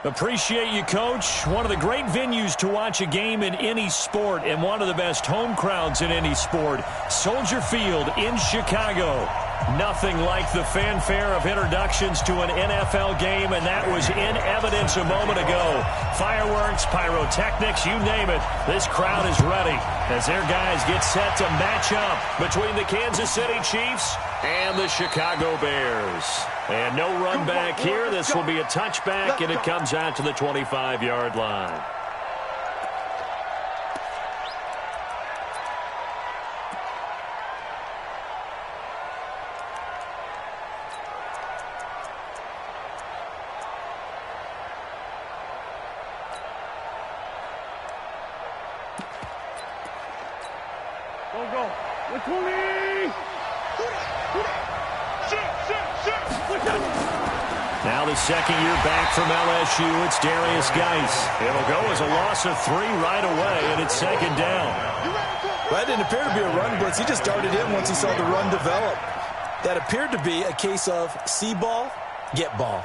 Appreciate you, Coach. One of the great venues to watch a game in any sport and one of the best home crowds in any sport. Soldier Field in Chicago. Nothing like the fanfare of introductions to an NFL game, and that was in evidence a moment ago. Fireworks, pyrotechnics, you name it. This crowd is ready as their guys get set to match up between the Kansas City Chiefs and the Chicago Bears. And no run back here. This will be a touchback, and it comes out to the 25-yard line. Now the second year back from LSU, it's Darius Geis. It'll go as a loss of 3 right away, and it's second down. That didn't appear to be a run blitz. He just darted in once he saw the run develop. That appeared to be a case of see ball, get ball.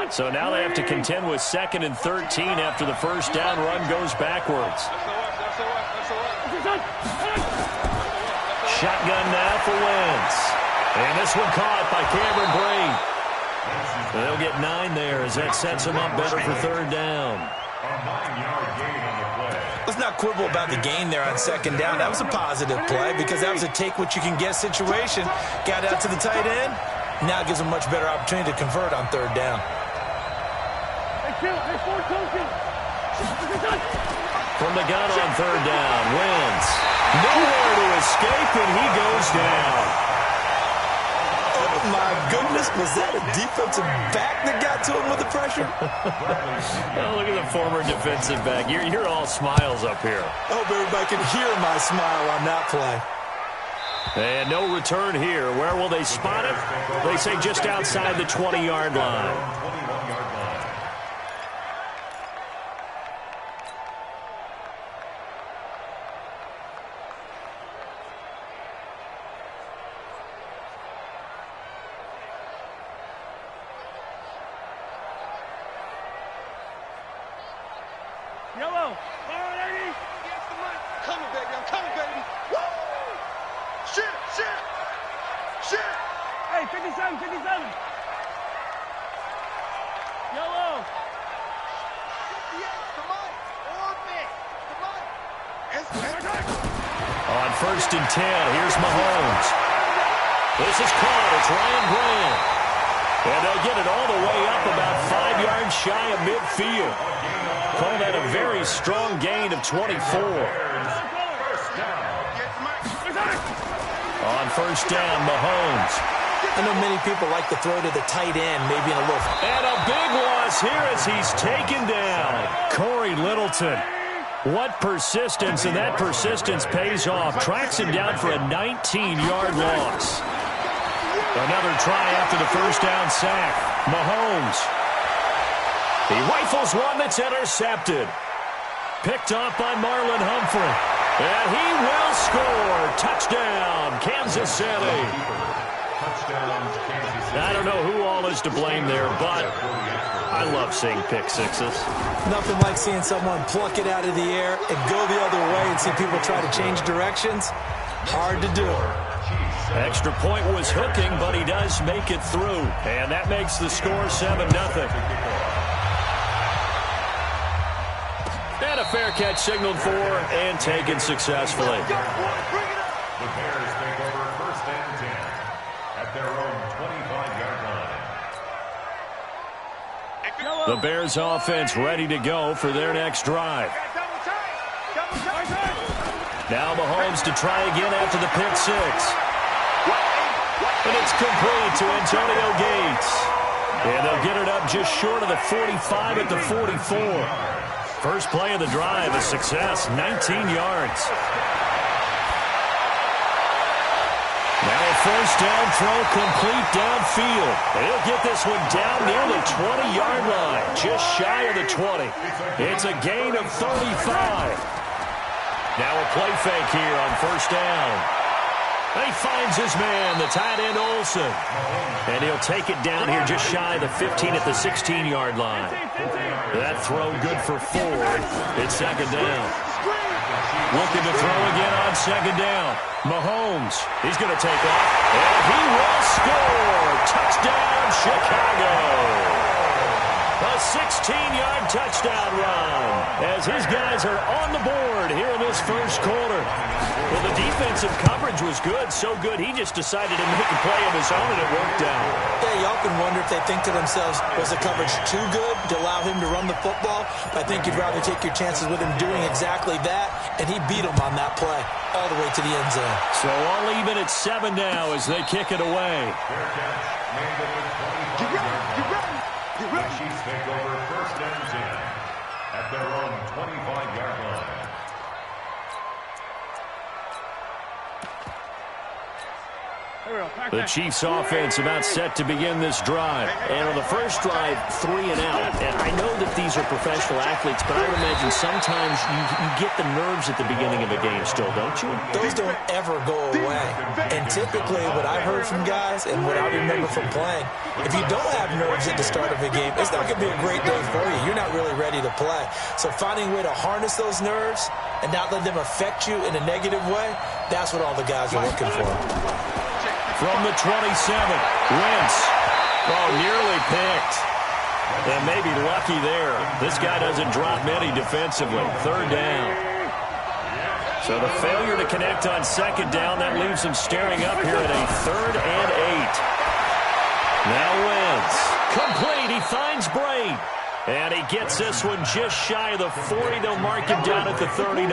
So now they have to contend with 2nd and 13 after the first down run goes backwards. Shotgun now for Wentz. And this one caught by Cameron Brate. They'll get 9 there as that sets them up better for 3rd down. Let's not quibble about the gain there on 2nd down. That was a positive play because that was a take-what-you-can-get situation. Got out to the tight end. Now gives them a much better opportunity to convert on 3rd down. From the gun on 3rd down, Wentz. Nowhere to escape, and he goes down. Oh, my goodness. Was that a defensive back that got to him with the pressure? Oh, look at the former defensive back. You're all smiles up here. I hope everybody can hear my smile on that play. And no return here. Where will they spot it? They say just outside the 20-yard line. Yellow. Coming, baby. I'm coming, baby. Woo! Shit. Hey, 57. Yellow. 58. Come on. Orbit. Come on. On 1st and 10, here's Mahomes. This is caught. It's Ryan Grant. And they'll get it all the way up about 5 yards shy of midfield. Call that a very strong gain of 24. On 1st down, Mahomes. I know many people like to throw to the tight end, maybe in a little. And a big loss here as he's taken down. Corey Littleton. What persistence, and that persistence pays off. Tracks him down for a 19-yard loss. Another try after the first down sack. Mahomes. He rifles one that's intercepted. Picked off by Marlon Humphrey. And he will score. Touchdown, Kansas City. I don't know who all is to blame there, but I love seeing pick sixes. Nothing like seeing someone pluck it out of the air and go the other way and see people try to change directions. Hard to do. Extra point was hooking, but he does make it through. And that makes the score 7-0. And a fair catch signaled for and taken successfully. The Bears take over 1st and 10 at their own 25-yard line. The Bears offense ready to go for their next drive. Now Mahomes to try again after the pick six. And it's complete to Antonio Gates. And they'll get it up just short of the 45 at the 44. First play of the drive, a success, 19 yards. Now a first down throw complete downfield. He'll get this one down near the 20-yard line, just shy of the 20. It's a gain of 35. Now a play fake here on first down. And he finds his man, the tight end Olsen. And he'll take it down here just shy of the 15 at the 16-yard line. That throw good for 4. It's second down. Looking to throw again on second down. Mahomes, he's going to take off. And he will score. Touchdown, Chicago. A 16-yard touchdown run as his guys are on the board here in this first quarter. Well, the defensive coverage was good, so good he just decided to make a play of his own, and it worked out. Yeah, y'all can wonder if they think to themselves, was the coverage too good to allow him to run the football? I think you'd rather take your chances with him doing exactly that, and he beat him on that play all the way to the end zone. So all even at 7 now as they kick it away. The Chiefs take over first and 10 at their own 25-yard line. The Chiefs offense about set to begin this drive. And on the first drive, 3 and out. And I know that these are professional athletes, but I would imagine sometimes you get the nerves at the beginning of a game still, don't you? Those don't ever go away. And typically what I've heard from guys and what I remember from playing, if you don't have nerves at the start of a game, it's not going to be a great day for you. You're not really ready to play. So finding a way to harness those nerves and not let them affect you in a negative way, that's what all the guys are looking for. From the 27, Wentz. Oh, nearly picked. And maybe lucky there. This guy doesn't drop many defensively. Third down. So the failure to connect on second down, that leaves him staring up here at a 3rd and 8. Now Wentz. Complete. He finds Braid. And he gets this one just shy of the 40. They'll mark him down at the 39.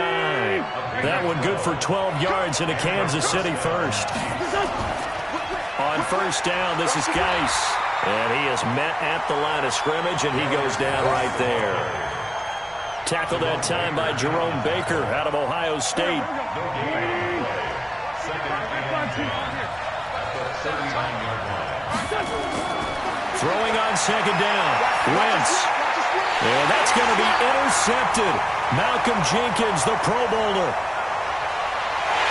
That one good for 12 yards into Kansas City first. On first down, this is Geis. And he is met at the line of scrimmage, and he goes down right there. Tackled that time by Jerome Baker out of Ohio State. Throwing on second down. Wentz. And that's going to be intercepted. Malcolm Jenkins, the Pro Bowler.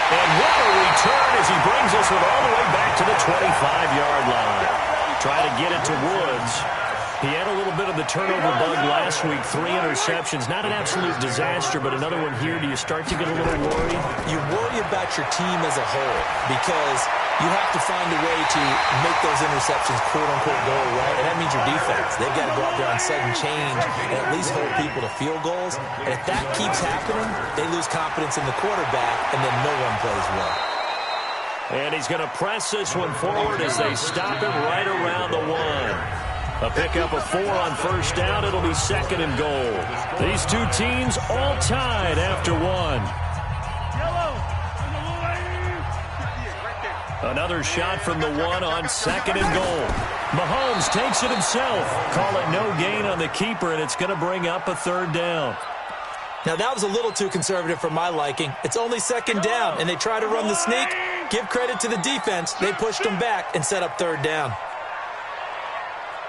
And what a return as he brings this one all the way back to the 25-yard line. Try to get it to Woods. He had a little bit of the turnover bug last week. 3 interceptions. Not an absolute disaster, but another one here. Do you start to get a little worried? You worry about your team as a whole because you have to find a way to make those interceptions, quote-unquote, go away. And that means your defense. They've got to go out there on sudden change and at least hold people to field goals. And if that keeps happening, they lose confidence in the quarterback, and then no one plays well. And he's going to press this one forward as they stop it right around the 1. A pickup of 4 on first down. It'll be 2nd and goal. These two teams all tied after 1. Another shot from the 1 on 2nd and goal. Mahomes takes it himself. Call it no gain on the keeper, and it's going to bring up a 3rd down. Now, that was a little too conservative for my liking. It's only 2nd down, and they try to run the sneak. Give credit to the defense. They pushed them back and set up 3rd down.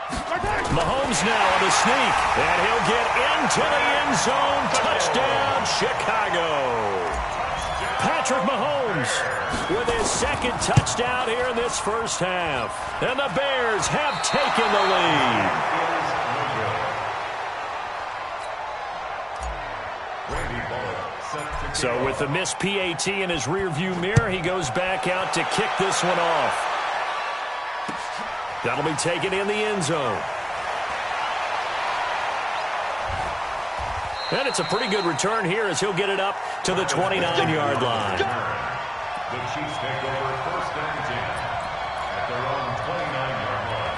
Mahomes now on the sneak, and he'll get into the end zone. Touchdown, Chicago. Patrick Mahomes with his 2nd touchdown here in this first half. And the Bears have taken the lead. So with the missed PAT in his rearview mirror, he goes back out to kick this one off. That'll be taken in the end zone. And it's a pretty good return here as he'll get it up to the 29-yard line. The Chiefs take over first and 10 at their own 29-yard line.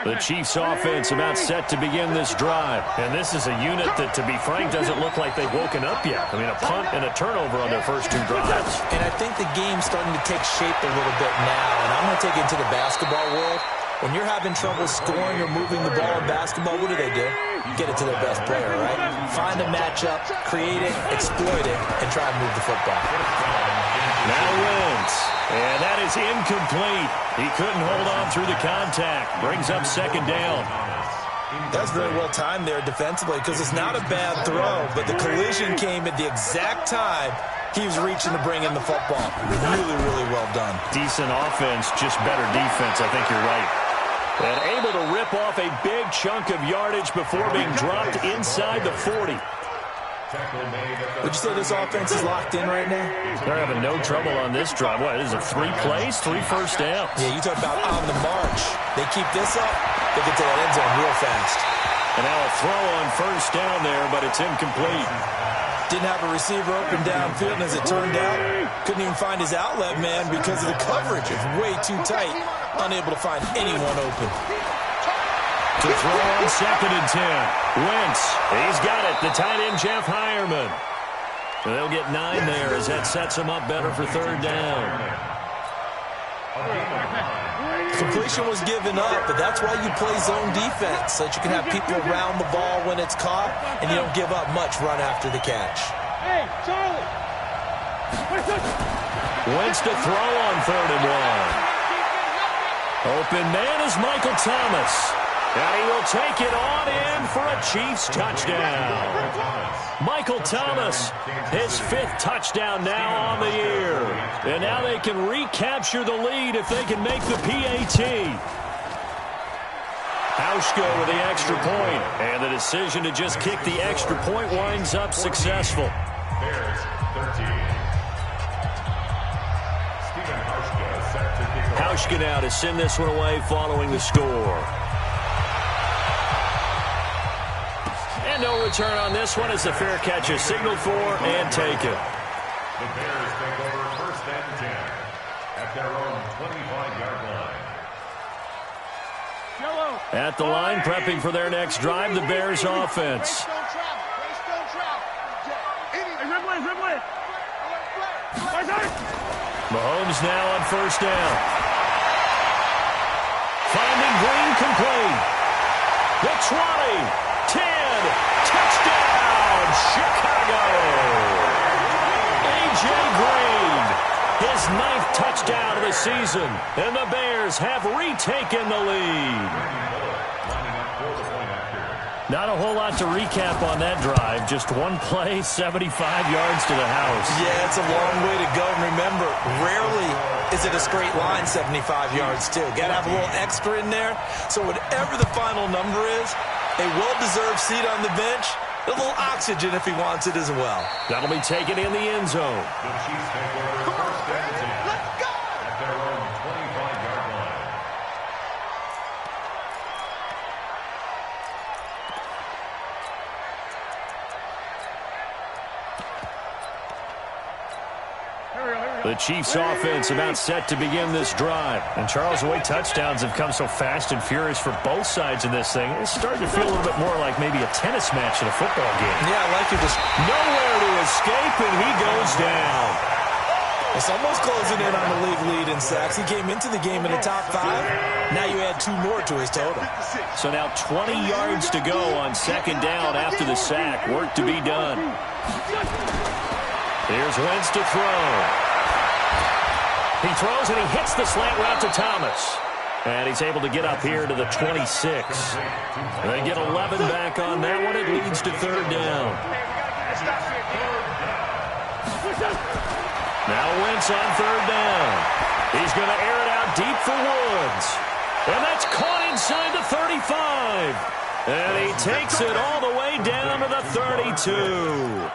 The Chiefs offense about set to begin this drive. And this is a unit that, to be frank, doesn't look like they've woken up yet. I mean, a punt and a turnover on their first 2 drives. And I think the game's starting to take shape a little bit now. And I'm going to take it into the basketball world. When you're having trouble scoring or moving the ball in basketball, what do? Get it to their best player, right? Find a matchup, create it, exploit it, and try and move the football. Now Wentz. And that is incomplete. He couldn't hold on through the contact. Brings up 2nd down. That's very well timed there defensively because it's not a bad throw, but the collision came at the exact time he was reaching to bring in the football. Really, really well done. Decent offense, just better defense. I think you're right. And able to rip off a big chunk of yardage before being dropped inside the 40. Would you say this offense is locked in right now? They're having no trouble on this drive. What, is it 3 plays, 3 first downs? Yeah, you talk about on the march. They keep this up, they get to that end zone real fast. And now a throw on first down there, but it's incomplete. Didn't have a receiver open downfield, and as it turned out, couldn't even find his outlet man because of the coverage. It's way too tight, unable to find anyone open. To throw on 2nd and 10. Wentz, he's got it. The tight end, Jeff Hireman. They'll get 9 there as that sets him up better for 3rd down. Completion was given up, but that's why you play zone defense, so that you can have people around the ball when it's caught, and you don't give up much run after the catch. Hey, Charlie! Wentz to throw on 3rd and 1. Open man is Michael Thomas. And he will take it on in for a Chiefs touchdown. Michael Thomas, his 5th touchdown now on the year. And now they can recapture the lead if they can make the PAT. Hauschka with the extra point. And the decision to just kick the extra point winds up successful. Bears 13. Stephen Hauschka set to kick off. Hauschka now to send this one away following the score. And no return on this one as the fair catch is signaled for and taken. The Bears take over 1st and 10 at their own 25-yard line. At the line, prepping for their next drive, the Bears offense. Mahomes now on 1st down. Finding Green complete. The 20. 10, touchdown, Chicago. A.J. Green, his 9th touchdown of the season, and the Bears have retaken the lead. Not a whole lot to recap on that drive. Just one play, 75 yards to the house. Yeah, it's a long way to go. And remember, rarely is it a straight line 75 yards, too. Got to have a little extra in there. So whatever the final number is, a well-deserved seat on the bench, a little oxygen if he wants it as well. That'll be taken in the end zone. The Chiefs take over 1st and 10 at their own 25-yard line. The Chiefs offense about set to begin this drive. And Charles, the way touchdowns have come so fast and furious for both sides in this thing, it's starting to feel a little bit more like maybe a tennis match in a football game. Yeah, I like it. Just nowhere to escape, and he goes down. It's almost closing in on the league lead in sacks. He came into the game in the top 5. Now you add 2 more to his total. So now 20 yards to go on 2nd down after the sack. Work to be done. Here's Wentz to throw. He throws and he hits the slant route to Thomas. And he's able to get up here to the 26. They get 11 back on that one. It leads to 3rd down. Now Wentz on 3rd down. He's going to air it out deep for Woods. And that's caught inside the 35. And he takes it all the way down to the 32.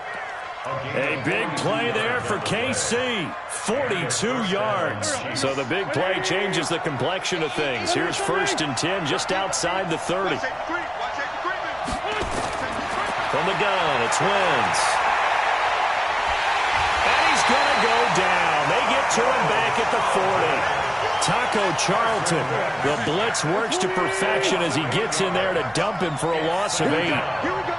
A big play there for KC. 42 yards. So the big play changes the complexion of things. Here's 1st and 10 just outside the 30. From the gun, it's Wentz. And he's going to go down. They get to him back at the 40. Taco Charlton. The blitz works to perfection as he gets in there to dump him for a loss of 8. Here we go.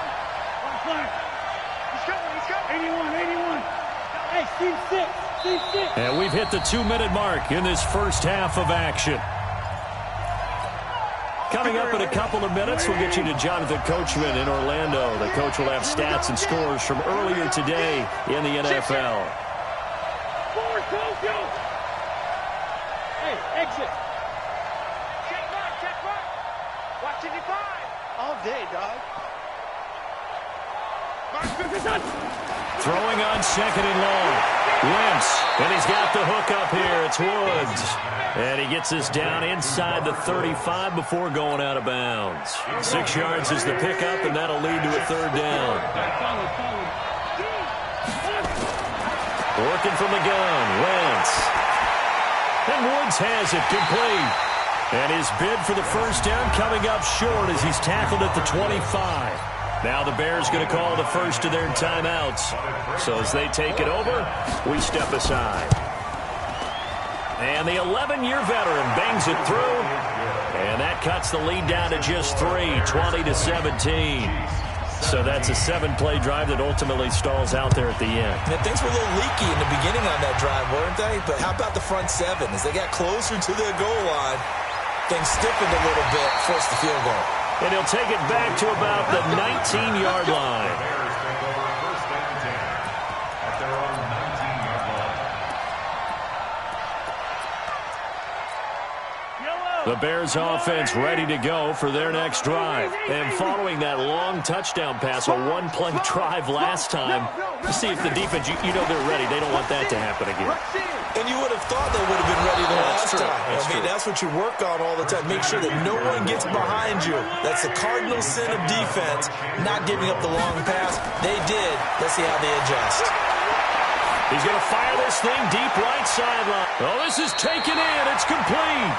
And we've hit the 2-minute mark in this first half of action. Coming up in a couple of minutes, we'll get you to Jonathan Coachman in Orlando. The coach will have stats and scores from earlier today in the NFL. Hey, exit. Check right. Watch it, 5. Throwing on second and long. Wentz, and he's got the hook up here. It's Woods. And he gets this down inside the 35 before going out of bounds. 6 yards is the pickup, and that'll lead to a third down. Working from the gun, Wentz. And Woods has it complete. And his bid for the first down coming up short as he's tackled at the 25. Now the Bears going to call the first of their timeouts. So as they take it over, we step aside. And the 11-year veteran bangs it through. And that cuts the lead down to just 3, 20-17. So that's a 7-play drive that ultimately stalls out there at the end. Yeah, things were a little leaky in the beginning on that drive, weren't they? But how about the front 7? As they got closer to their goal line, things stiffened a little bit, forced the field goal. And he'll take it back to about the 19-yard line. Bears take over first and 10 at their own 19-yard line. The Bears offense ready to go for their next drive. And following that long touchdown pass, a one-play drive last time, you see if the defense, you know they're ready. They don't want that to happen again. And you would have thought they would have been ready the last time. That's what you work on all the time. Make sure that no one gets behind you. That's the cardinal sin of defense, not giving up the long pass. They did. Let's see how they adjust. He's going to fire this thing deep right sideline. Oh, this is taken in. It's complete.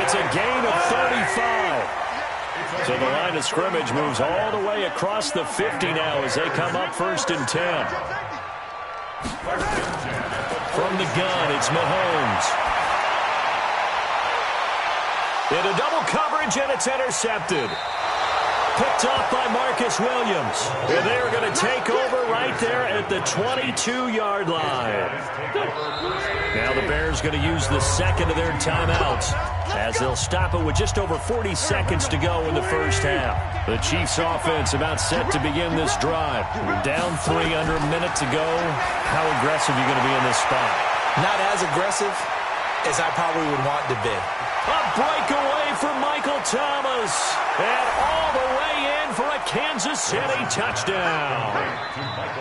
It's a gain of 35. So the line of scrimmage moves all the way across the 50 now as they come up first and 10. From the gun, it's Mahomes. Into double coverage, and it's intercepted. Picked off by Marcus Williams. And they're going to take over right there at the 22-yard line. Now the Bears going to use the second of their timeouts as they'll stop it with just over 40 seconds to go in the first half. The Chiefs offense about set to begin this drive. Down 3, under a minute to go. How aggressive are you going to be in this spot? Not as aggressive as I probably would want to be. A breakaway for Michael Thomas. And all the way in for a Kansas City touchdown.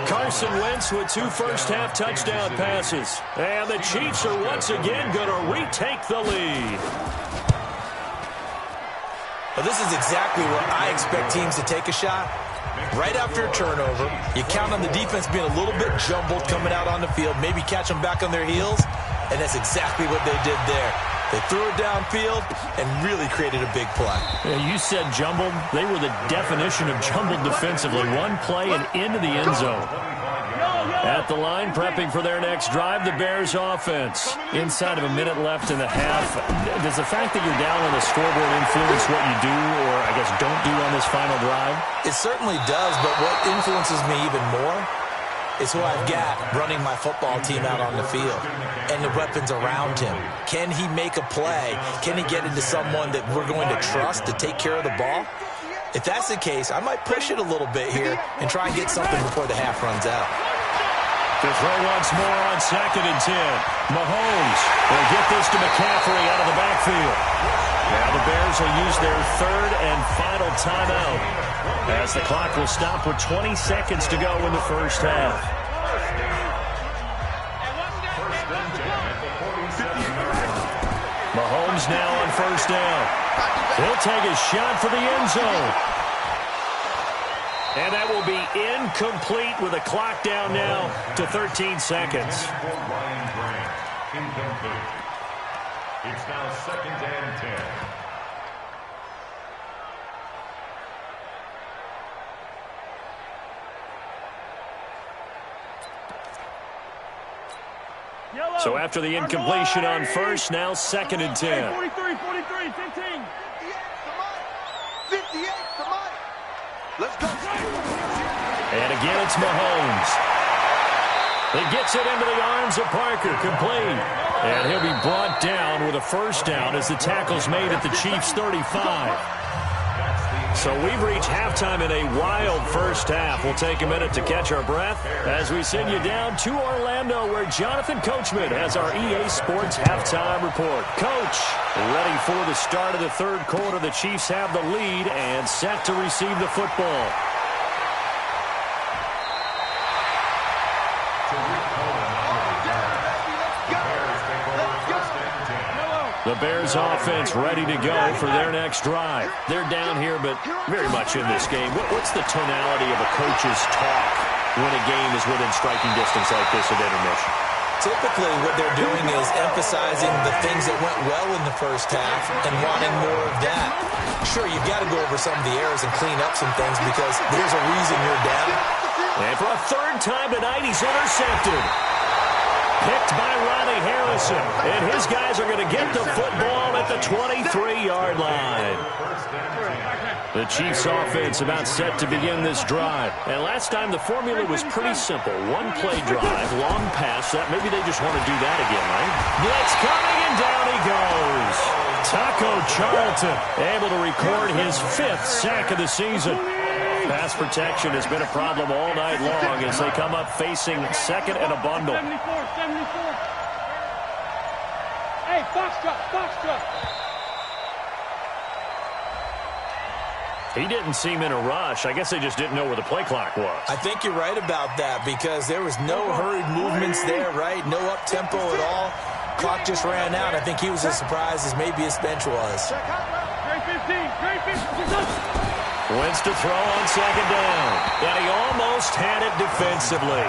Carson Wentz with 2 first-half touchdown passes. And the Chiefs are once again going to retake the lead. Well, this is exactly where I expect teams to take a shot. Right after a turnover, you count on the defense being a little bit jumbled coming out on the field, maybe catch them back on their heels, and that's exactly what they did there. They threw it downfield and really created a big play. Yeah, you said jumbled. They were the definition of jumbled defensively. One play and into the end zone. At the line, prepping for their next drive, the Bears offense. Inside of a minute left in the half. Does the fact that you're down on the scoreboard influence what you do, or I guess don't do on this final drive? It certainly does, but what influences me even more is who I've got running my football team out on the field and the weapons around him. Can he make a play? Can he get into someone that we're going to trust to take care of the ball? If that's the case, I might push it a little bit here and try and get something before the half runs out. To throw once more on second and 10. Mahomes will get this to McCaffrey out of the backfield. Now the Bears will use their third and final timeout as the clock will stop with 20 seconds to go in the first half. Mahomes now on first down. He'll take a shot for the end zone. And that will be incomplete with a clock down now to 13 seconds. Incomplete. It's now second and 10. So after the incompletion on first, now second and 10. 43, 43, 15. 58, come on. Let's go. And again, it's Mahomes. He gets it into the arms of Parker, complete. And he'll be brought down with a first down as the tackle's made at the Chiefs' 35. So we've reached halftime in a wild first half. We'll take a minute to catch our breath as we send you down to Orlando, where Jonathan Coachman has our EA Sports halftime report. Coach, ready for the start of the third quarter. The Chiefs have the lead and set to receive the football. The Bears offense ready to go for their next drive. They're down here, but very much in this game. What's the tonality of a coach's talk when a game is within striking distance like this at intermission? Typically, what they're doing is emphasizing the things that went well in the first half and wanting more of that. Sure, you've got to go over some of the errors and clean up some things because there's a reason you're down. And for a third time tonight, he's intercepted. Picked by Ronnie Harrison. And his guys are going to get the football at the 23-yard line. The Chiefs offense about set to begin this drive. And last time the formula was pretty simple. One play drive, long pass. Maybe they just want to do that again, right? Blitz coming, and down he goes. Taco Charlton able to record his 5th sack of the season. Pass protection has been a problem all night long as they come up facing second and a bundle. 74. Hey, box truck. He didn't seem in a rush. I guess they just didn't know where the play clock was. I think you're right about that because there was no hurried movements there, right? No up-tempo at all. Clock just ran out. I think he was as surprised as maybe his bench was. Grade 15. Wins to throw on second down. And he almost had it defensively.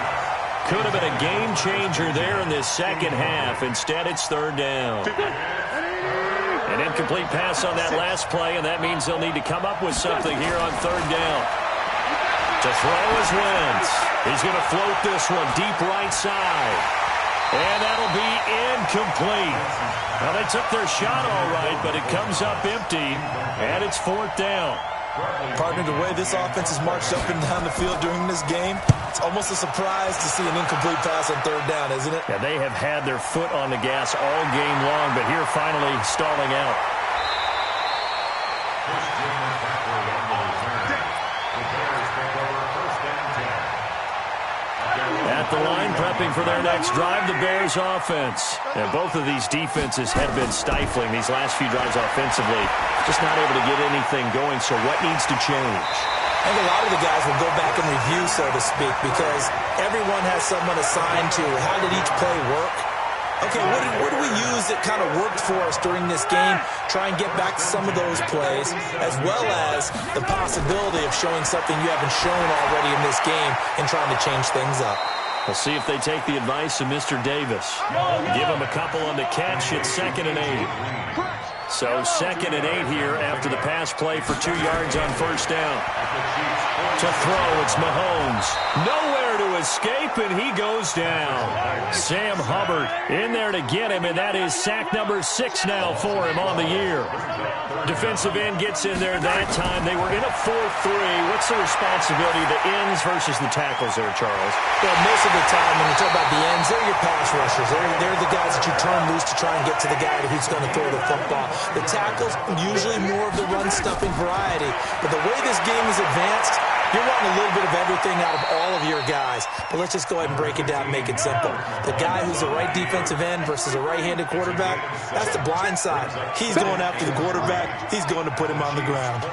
Could have been a game changer there in this second half. Instead, it's third down. An incomplete pass on that last play, and that means they'll need to come up with something here on third down. To throw is Wentz. He's going to float this one deep right side. And that'll be incomplete. Well, they took their shot all right, but it comes up empty, and it's fourth down. Partner, the way this offense has marched up and down the field during this game, it's almost a surprise to see an incomplete pass on third down, isn't it? Yeah, they have had their foot on the gas all game long, but here finally stalling out. At the line, prepping for their next drive, the Bears offense. And both of these defenses have been stifling these last few drives offensively. Just not able to get anything going, so what needs to change? I think a lot of the guys will go back and review, so to speak, because everyone has someone assigned to how did each play work. Okay, what do we use that kind of worked for us during this game? Try and get back to some of those plays, as well as the possibility of showing something you haven't shown already in this game and trying to change things up. We'll see if they take the advice of Mr. Davis. Give him a couple on the catch. It's 2nd and 8. So 2nd and 8 here after the pass play for 2 yards on first down. To throw, it's Mahomes. Nowhere to escape, and he goes down. Sam Hubbard in there to get him, and that is sack number 6 now for him on the year. Defensive end gets in there that time. They were in a 4-3. What's the responsibility of the ends versus the tackles there, Charles? Well, most of the time when you talk about the ends, they're your pass rushers. They're the guys that you turn loose to try and get to the guy who's going to throw the football. The tackles, usually more of the run-stuffing variety. But the way this game is advanced, you're wanting a little bit of everything out of all of your guys. But let's just go ahead and break it down and make it simple. The guy who's the right defensive end versus a right-handed quarterback, that's the blind side. He's going after the quarterback. He's going to put him on the ground.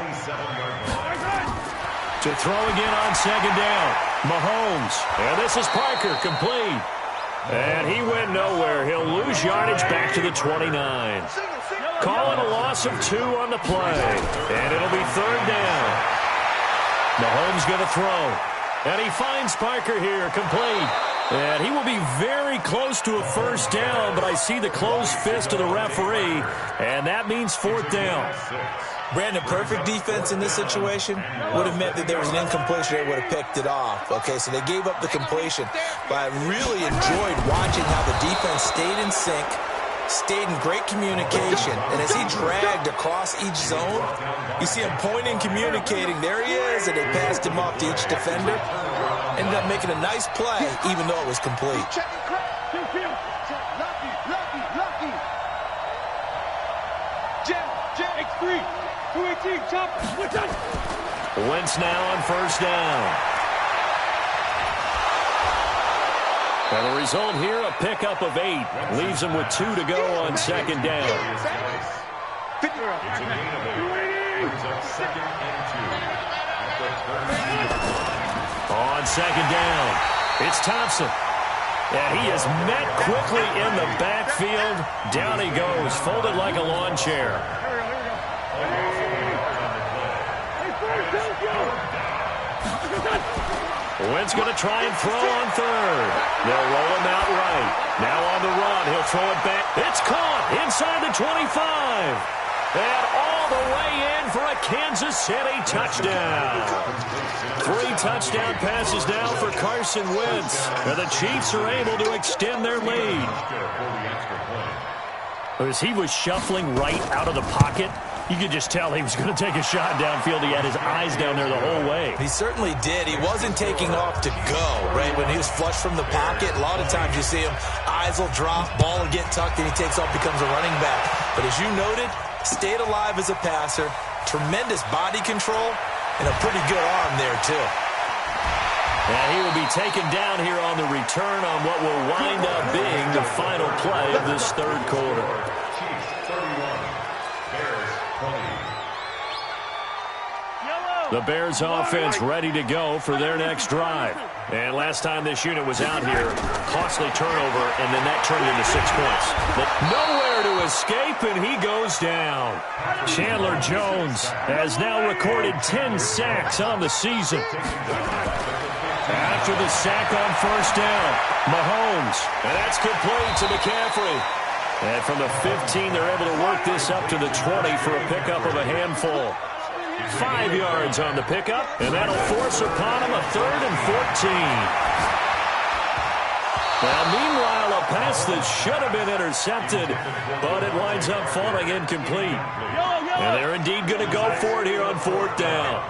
To throw again on second down. Mahomes. And this is Parker, complete. And he went nowhere. He'll lose yardage back to the 29. Calling a loss of 2 on the play. And it'll be third down. Mahomes going to throw. And he finds Parker here, complete. And he will be very close to a first down, but I see the closed fist of the referee, and that means fourth down. Brandon, perfect defense in this situation would have meant that there was an incompletion. They would have picked it off. Okay, so they gave up the completion. But I really enjoyed watching how the defense stayed in sync, stayed in great communication, and as he dragged across each zone, you see him pointing, communicating. There he is, and they passed him off to each defender. Ended up making a nice play, even though it was complete. Lucky. X3. 218, chop. Wentz now on first down. And the result here, a pickup of 8. Leaves him with 2 to go on second down. It's a gain of 8. Brings up 2nd and 2. At the 13. On second down, it's Thompson. And he is met quickly in the backfield. Down he goes, folded like a lawn chair. Wentz going to try and throw on third. They'll roll him out right. Now on the run, he'll throw it back. It's caught inside the 25. And all the way in for a Kansas City touchdown. 3 touchdown passes now for Carson Wentz. And the Chiefs are able to extend their lead. As he was shuffling right out of the pocket, you could just tell he was going to take a shot downfield. He had his eyes down there the whole way. He certainly did. He wasn't taking off to go, right? When he was flush from the pocket, a lot of times you see him, eyes will drop, ball will get tucked, and he takes off, becomes a running back. But as you noted, stayed alive as a passer, tremendous body control, and a pretty good arm there, too. And he will be taken down here on the return on what will wind up being the final play of this third quarter. Chiefs 31, Bears 20. The Bears offense ready to go for their next drive. And last time this unit was out here, costly turnover, and then that turned into 6 points. But nowhere to escape, and he goes down. Chandler Jones has now recorded 10 sacks on the season. After the sack on first down, Mahomes, and that's complete to McCaffrey. And from the 15, they're able to work this up to the 20 for a pickup of a handful. 5 yards on the pickup, and that'll force upon him a 3rd and 14. Now, meanwhile, a pass that should have been intercepted, but it winds up falling incomplete. And they're indeed going to go for it here on 4th down.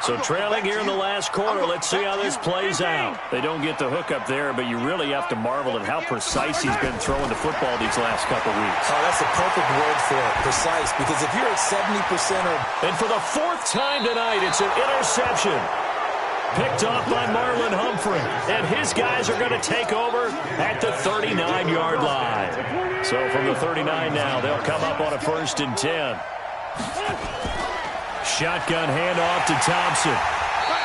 So trailing here in the last quarter, let's see how this plays out. They don't get the hook up there, but you really have to marvel at how precise he's been throwing the football these last couple weeks. Oh, that's the perfect word for it, precise, because if you're at 70% or... And for the 4th time tonight, it's an interception. Picked off by Marlon Humphrey. And his guys are going to take over at the 39-yard line. So from the 39 now, they'll come up on a 1st and 10. Shotgun handoff to Thompson.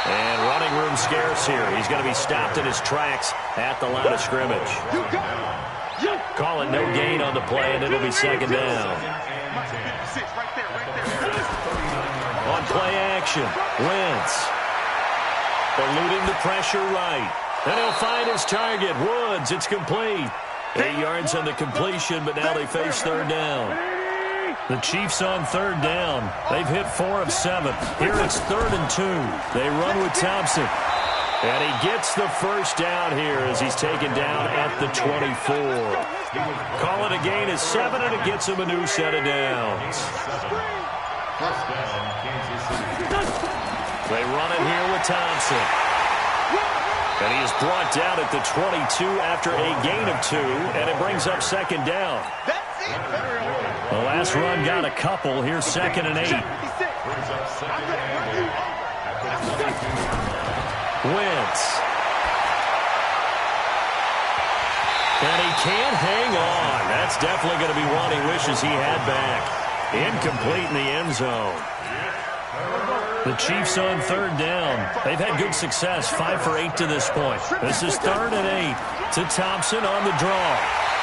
And running room scarce here. He's going to be stopped in his tracks at the line of scrimmage. Call it no gain on the play, and it'll be 2nd down. On play action, Wentz. Eluding the pressure right. And he'll find his target, Woods. It's complete. 8 yards on the completion, but now they face 3rd down. The Chiefs on 3rd down. They've hit 4 of 7. Here it's 3rd and 2. They run with Thompson. And he gets the first down here as he's taken down at the 24. Call it a gain of 7, and it gets him a new set of downs. First down, Kansas City. They run it here with Thompson. And he is brought down at the 22 after a gain of 2, and it brings up 2nd down. The last run got a couple. Here's 2nd and 8. Brings up 2nd and 8 at the 22. Wentz. And he can't hang on. That's definitely going to be one he wishes he had back. Incomplete in the end zone. The Chiefs on 3rd down. They've had good success, 5 for 8 to this point. This is 3rd and 8 to Thompson on the draw.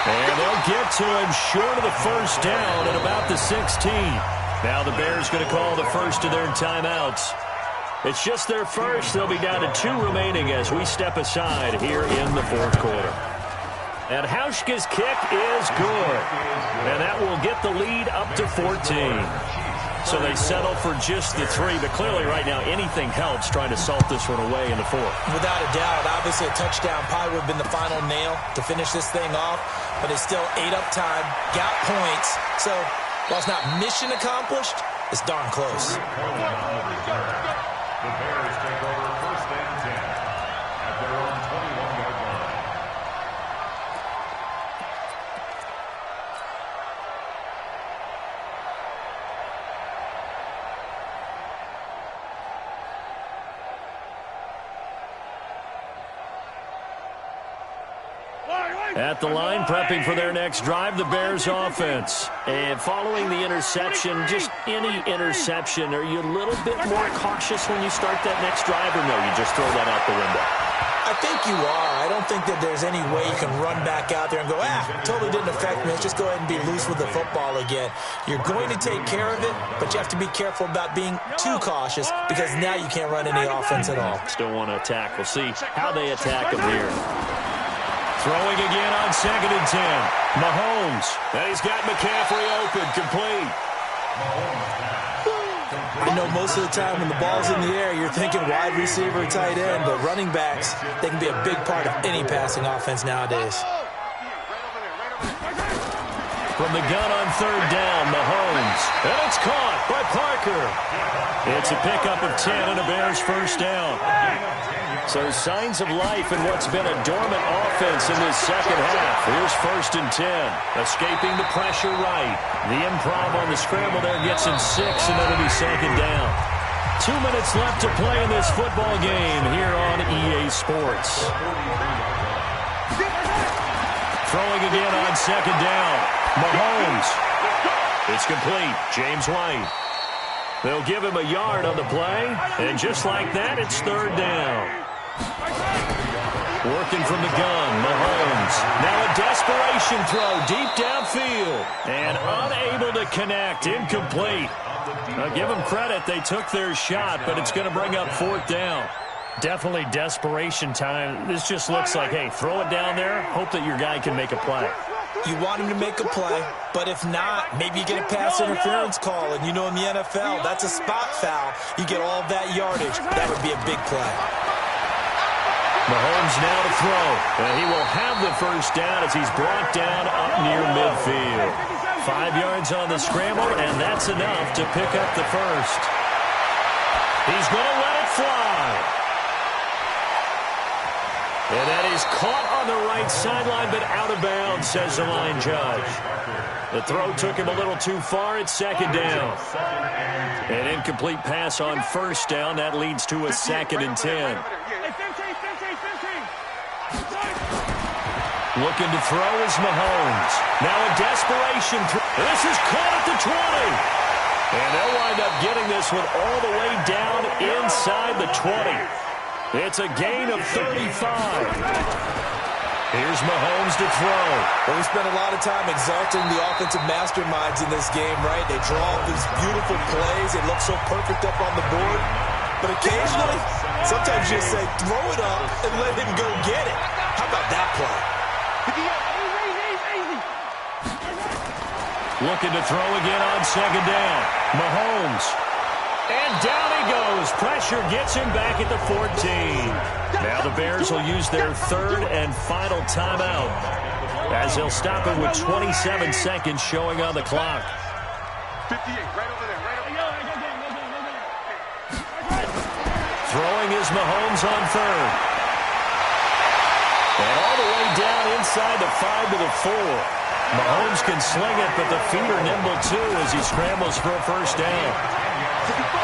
And they'll get to him short of the first down at about the 16. Now the Bears going to call the first of their timeouts. It's just their first. They'll be down to 2 remaining as we step aside here in the 4th quarter. And Hauschka's kick is good. And that will get the lead up to 14. So they settle for just the 3, but clearly right now anything helps trying to salt this one away in the 4th. Without a doubt, obviously a touchdown probably would have been the final nail to finish this thing off, but it's still 8 up time, got points. So while it's not mission accomplished, it's darn close. The Bears take over 1st and 10 at their own 21-yard line. At the line, prepping for their next drive, the Bears offense. And following the interception, just any interception, are you a little bit more cautious when you start that next drive, or no, you just throw that out the window? I think you are. I don't think that there's any way you can run back out there and go, totally didn't affect me. Let's just go ahead and be loose with the football again. You're going to take care of it, but you have to be careful about being too cautious because now you can't run any offense at all. Still want to attack. We'll see how they attack them here. Throwing again on 2nd and 10. Mahomes. And he's got McCaffrey open, complete. I know most of the time when the ball's in the air, you're thinking wide receiver, tight end, but running backs, they can be a big part of any passing offense nowadays. From the gun on 3rd down, Mahomes. And it's caught by Parker. It's a pickup of 10 and a Bears first down. So signs of life in what's been a dormant offense in this second half. Here's 1st and 10. Escaping the pressure right. The improv on the scramble there gets him 6, and it'll be 2nd down. 2 minutes left to play in this football game here on EA Sports. Throwing again on 2nd down. Mahomes. It's complete. James White. They'll give him a yard on the play, and just like that, it's 3rd down. Working from the gun, Mahomes. Now a desperation throw deep downfield. And unable to connect, incomplete. Now give them credit, they took their shot, but it's going to bring up 4th down. Definitely desperation time. This just looks like, hey, throw it down there, hope that your guy can make a play. You want him to make a play, but if not, maybe you get a pass interference call, and you know in the NFL, that's a spot foul. You get all of that yardage. That would be a big play. Mahomes now to throw, and he will have the first down as he's brought down up near midfield. 5 yards on the scramble, and that's enough to pick up the first. He's going to let it fly. And that is caught on the right sideline, but out of bounds, says the line judge. The throw took him a little too far. It's 2nd down. An incomplete pass on 1st down. That leads to a 2nd and 10. Looking to throw is Mahomes. Now a desperation throw. This is caught at the 20. And they'll wind up getting this one all the way down inside the 20. It's a gain of 35. Here's Mahomes to throw. Well, we spent a lot of time exalting the offensive masterminds in this game, right? They draw up these beautiful plays. It looks so perfect up on the board. But occasionally, sometimes you just say, throw it up and let him go get it. How about that play? Looking to throw again on 2nd down. Mahomes. And down he goes. Pressure gets him back at the 14. Now the Bears will use their 3rd and final timeout as they'll stop it with 27 seconds showing on the clock. 58, right over there, right over there. Throwing is Mahomes on 3rd. And all the way down inside the 5 to the 4. Mahomes can sling it, but the feet are nimble too as he scrambles for a first down.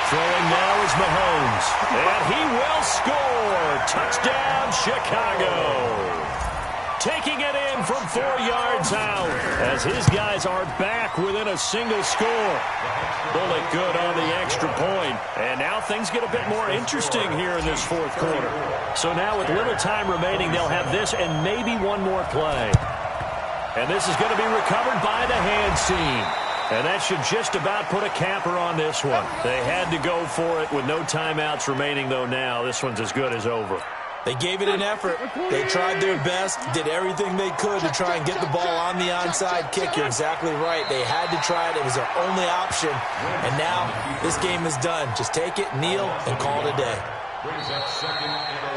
Throwing now is Mahomes. And he will score. Touchdown, Chicago. Taking it in from 4 yards out as his guys are back within a single score. Bullet good on the extra point. And now things get a bit more interesting here in this 4th quarter. So now with little time remaining, they'll have this and maybe one more play. And this is going to be recovered by the hands team. And that should just about put a capper on this one. They had to go for it with no timeouts remaining, though, now. This one's as good as over. They gave it an effort. They tried their best, did everything they could to try and get the ball on the onside kick. You're exactly right. They had to try it. It was their only option. And now this game is done. Just take it, kneel, and call it a day.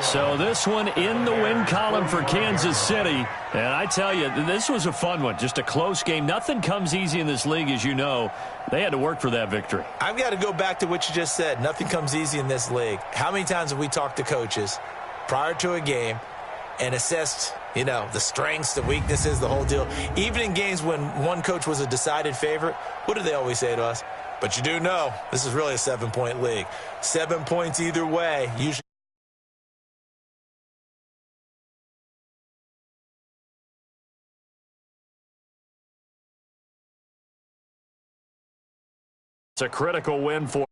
So this one in the win column for Kansas City. And I tell you, this was a fun one. Just a close game. Nothing comes easy in this league, as you know. They had to work for that victory. I've got to go back to what you just said. Nothing comes easy in this league. How many times have we talked to coaches prior to a game and assessed, you know, the strengths, the weaknesses, the whole deal? Even in games when one coach was a decided favorite, what do they always say to us? But you do know this is really a 7-point league. 7 points either way. Usually It's a critical win for